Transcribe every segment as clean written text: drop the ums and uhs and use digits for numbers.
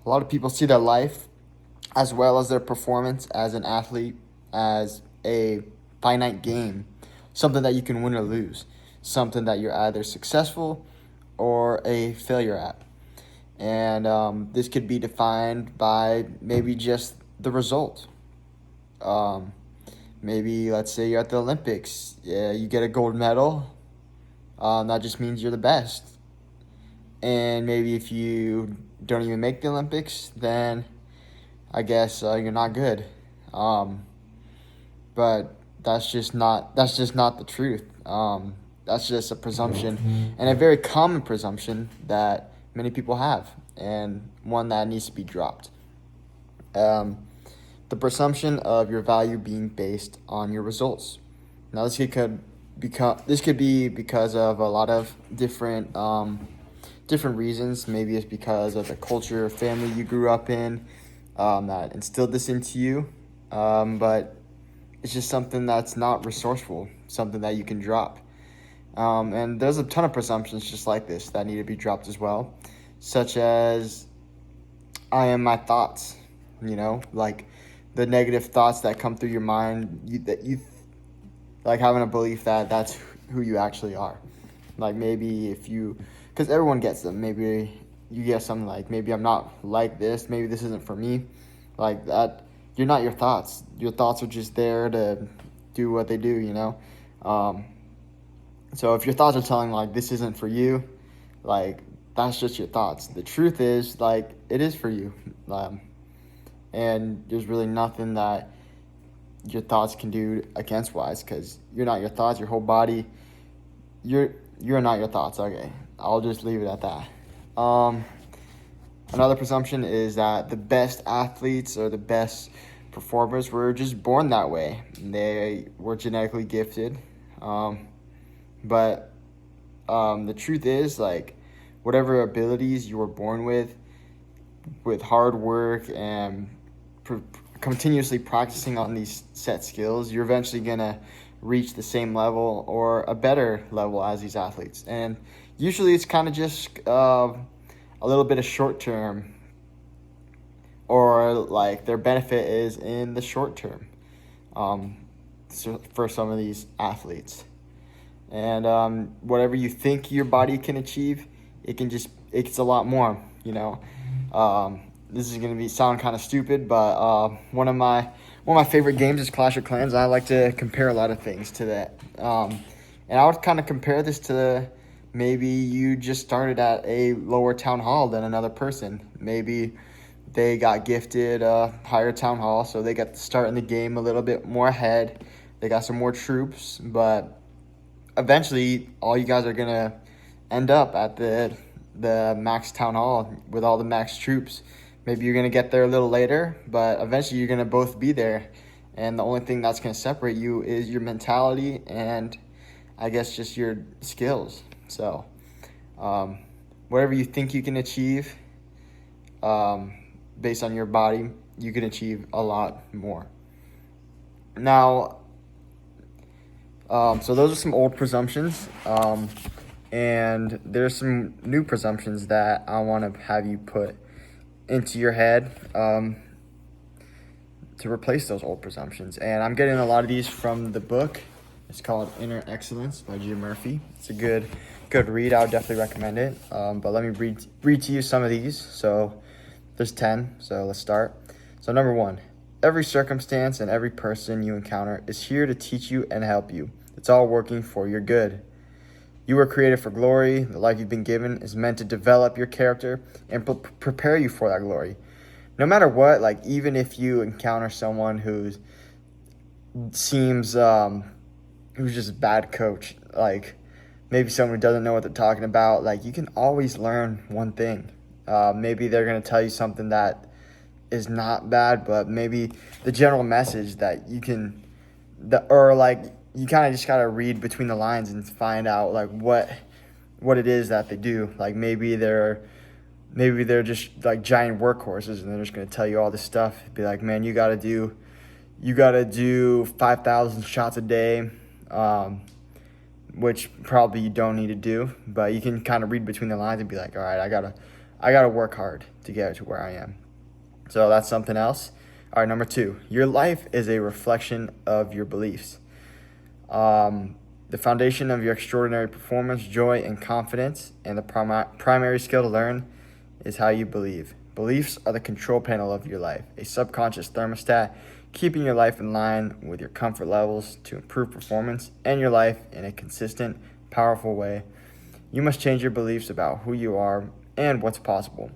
A lot of people see their life as well as their performance as an athlete as a finite game, something that you can win or lose, something that you're either successful or a failure at. And this could be defined by maybe just the result. Um, Maybe let's say you're at the Olympics, yeah, you get a gold medal. That just means you're the best. And maybe if you don't even make the Olympics, then I guess you're not good. Um, but that's just not the truth. That's just a presumption, and a very common presumption that many people have, and one that needs to be dropped. Um, the presumption of your value being based on your results. Now, this could be because of a lot of different reasons. Maybe it's because of the culture or family you grew up in that instilled this into you. But it's just something that's not resourceful, something that you can drop. And there's a ton of presumptions just like this that need to be dropped as well, such as I am my thoughts, like the negative thoughts that come through your mind, that you like having a belief that that's who you actually are. Like maybe because everyone gets them, maybe you get something like, maybe I'm not like this, maybe this isn't for me, like that. You're not your thoughts. Your thoughts are just there to do what they do. Um, so if your thoughts are telling like this isn't for you, like that's just your thoughts. The truth is like it is for you, and there's really nothing that your thoughts can do against wise, because you're not your thoughts. Your whole body, you're not your thoughts. Okay, I'll just leave it at that. Another presumption is that the best athletes or the best performers were just born that way. They were genetically gifted. But the truth is, like, whatever abilities you were born with hard work and continuously practicing on these set skills, you're eventually going to reach the same level or a better level as these athletes. And usually it's kind of just a little bit of short term, or like their benefit is in the short term for some of these athletes. And whatever you think your body can achieve, it's a lot more. This is gonna sound kind of stupid, but one of my favorite games is Clash of Clans. I like to compare a lot of things to that, and I would kind of compare this to maybe you just started at a lower town hall than another person. Maybe they got gifted a higher town hall, so they got to start in the game a little bit more ahead. They got some more troops, but eventually all you guys are going to end up at the max town hall with all the max troops. Maybe you're going to get there a little later, but eventually you're going to both be there. And the only thing that's going to separate you is your mentality and I guess just your skills. So whatever you think you can achieve based on your body, you can achieve a lot more. Now, so those are some old presumptions, and there's some new presumptions that I want to have you put into your head to replace those old presumptions. And I'm getting a lot of these from the book. It's called Inner Excellence by Jim Murphy. It's a good read. I would definitely recommend it. But let me read to you some of these. So there's 10, so let's start. So number 1, every circumstance and every person you encounter is here to teach you and help you. It's all working for your good. You were created for glory. The life you've been given is meant to develop your character and prepare you for that glory. No matter what, like even if you encounter someone who seems who's just a bad coach, like maybe someone who doesn't know what they're talking about, like you can always learn one thing. Maybe they're going to tell you something that is not bad, but maybe the general message that you kind of just got to read between the lines and find out like what it is that they do. Like maybe they're just like giant workhorses and they're just going to tell you all this stuff. Be like, man, you got to do 5,000 shots a day, which probably you don't need to do, but you can kind of read between the lines and be like, all right, I I got to work hard to get to where I am. So that's something else. All right, number 2, your life is a reflection of your beliefs. The foundation of your extraordinary performance, joy, and confidence, and the primary skill to learn is how you believe. Beliefs are the control panel of your life, a subconscious thermostat keeping your life in line with your comfort levels to improve performance and your life in a consistent, powerful way. You must change your beliefs about who you are and what's possible.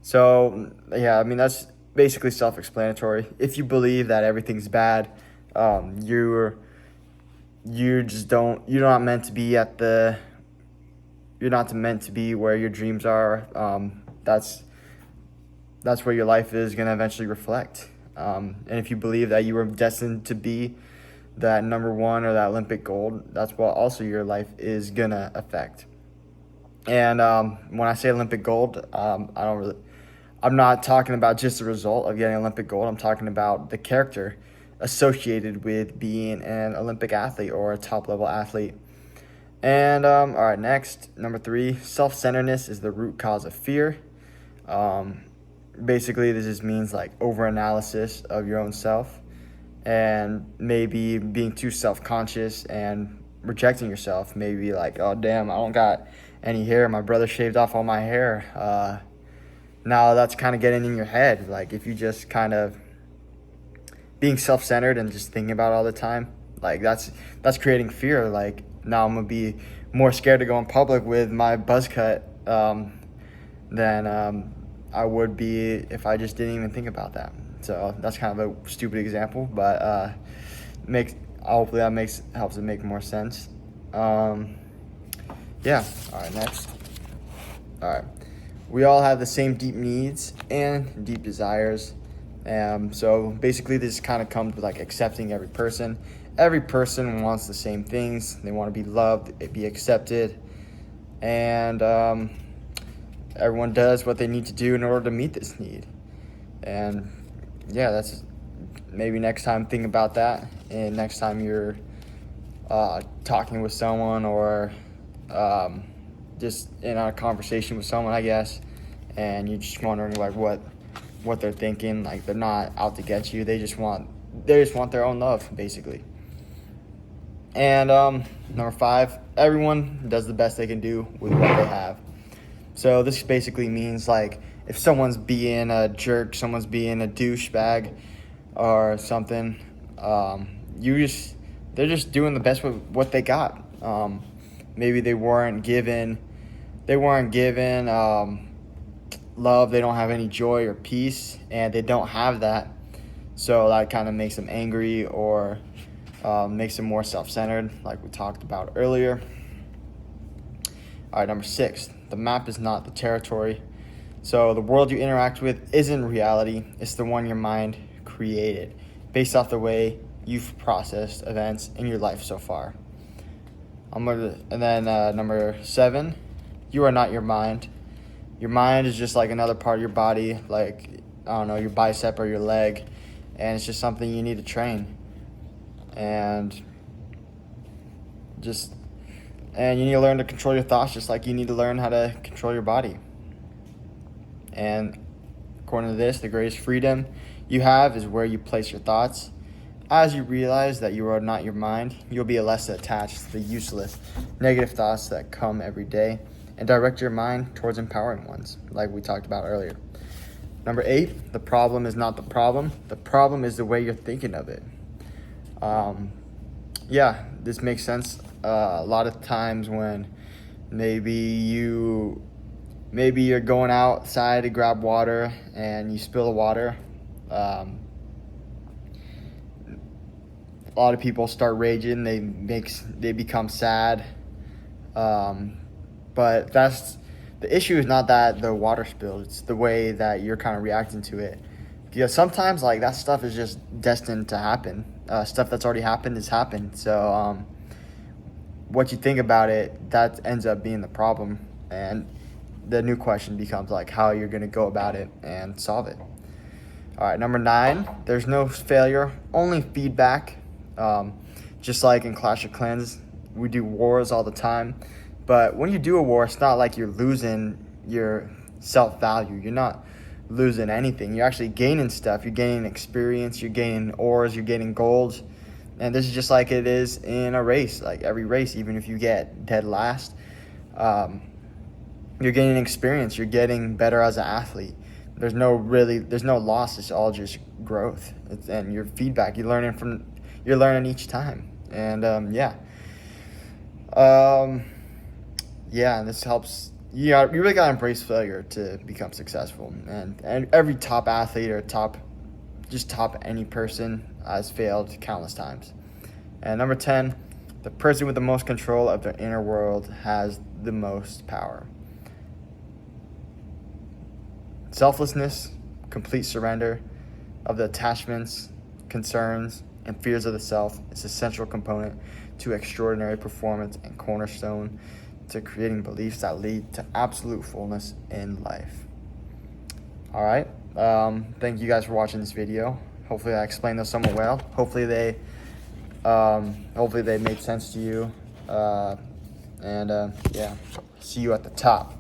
So, yeah, I mean, that's basically self-explanatory. If you believe that everything's bad, you're not meant to be you're not meant to be where your dreams are. That's where your life is going to eventually reflect. And if you believe that you were destined to be that number 1 or that Olympic gold, that's what also your life is going to affect. And when I say Olympic gold, I'm not talking about just the result of getting Olympic gold. I'm talking about the character associated with being an Olympic athlete or a top-level athlete. And all right, next, number 3, self-centeredness is the root cause of fear. Basically, this just means like over-analysis of your own self and maybe being too self-conscious and rejecting yourself. Maybe like, oh, damn, I don't got any hair. My brother shaved off all my hair. Now that's kind of getting in your head. Like if you just kind of being self-centered and just thinking about it all the time, like that's creating fear. Like now I'm going to be more scared to go in public with my buzz cut than I would be if I just didn't even think about that. So that's kind of a stupid example, but hopefully that helps it make more sense. Yeah. All right, next. All right. We all have the same deep needs and deep desires. So basically this kind of comes with like accepting every person. Every person wants the same things. They want to be loved, be accepted, and everyone does what they need to do in order to meet this need. And yeah, that's maybe next time think about that. And next time you're talking with someone or just in a conversation with someone, I guess, and you're just wondering like what they're thinking. Like they're not out to get you. They just want their own love, basically. And number 5, everyone does the best they can do with what they have. So this basically means like if someone's being a jerk, someone's being a douchebag or something, they're just doing the best with what they got. Maybe they weren't given love, they don't have any joy or peace, and they don't have that. So that kind of makes them angry or makes them more self-centered, like we talked about earlier. All right, number 6, the map is not the territory. So the world you interact with isn't reality. It's the one your mind created based off the way you've processed events in your life so far. Number 7, you are not your mind. Your mind is just like another part of your body, like, I don't know, your bicep or your leg, and it's just something you need to train. And you need to learn to control your thoughts just like you need to learn how to control your body. And according to this, the greatest freedom you have is where you place your thoughts. As you realize that you are not your mind, you'll be less attached to the useless, negative thoughts that come every day and direct your mind towards empowering ones, like we talked about earlier. Number 8, the problem is not the problem. The problem is the way you're thinking of it. Yeah, this makes sense. A lot of times when maybe you're going outside to grab water and you spill the water, a lot of people start raging. They become sad. But the issue is not that the water spilled. It's the way that you're kind of reacting to it. Because sometimes like that stuff is just destined to happen. Stuff that's already happened has happened. So what you think about it, that ends up being the problem. And the new question becomes like how you're going to go about it and solve it. All right, number 9, there's no failure, only feedback. Just like in Clash of Clans, we do wars all the time. But when you do a war, it's not like you're losing your self-value. You're not losing anything. You're actually gaining stuff. You're gaining experience. You're gaining ores. You're gaining golds. And this is just like it is in a race. Like every race, even if you get dead last, you're gaining experience. You're getting better as an athlete. There's no loss. It's all just growth. And your feedback. You're learning each time. And and this helps. You really gotta embrace failure to become successful. And every top athlete or top any person has failed countless times. And number 10, the person with the most control of their inner world has the most power. Selflessness, complete surrender of the attachments, concerns, and fears of the self is an essential component to extraordinary performance and cornerstone to creating beliefs that lead to absolute fullness in life. All right. Thank you guys for watching this video. Hopefully I explained those somewhat well. Hopefully they made sense to you. See you at the top.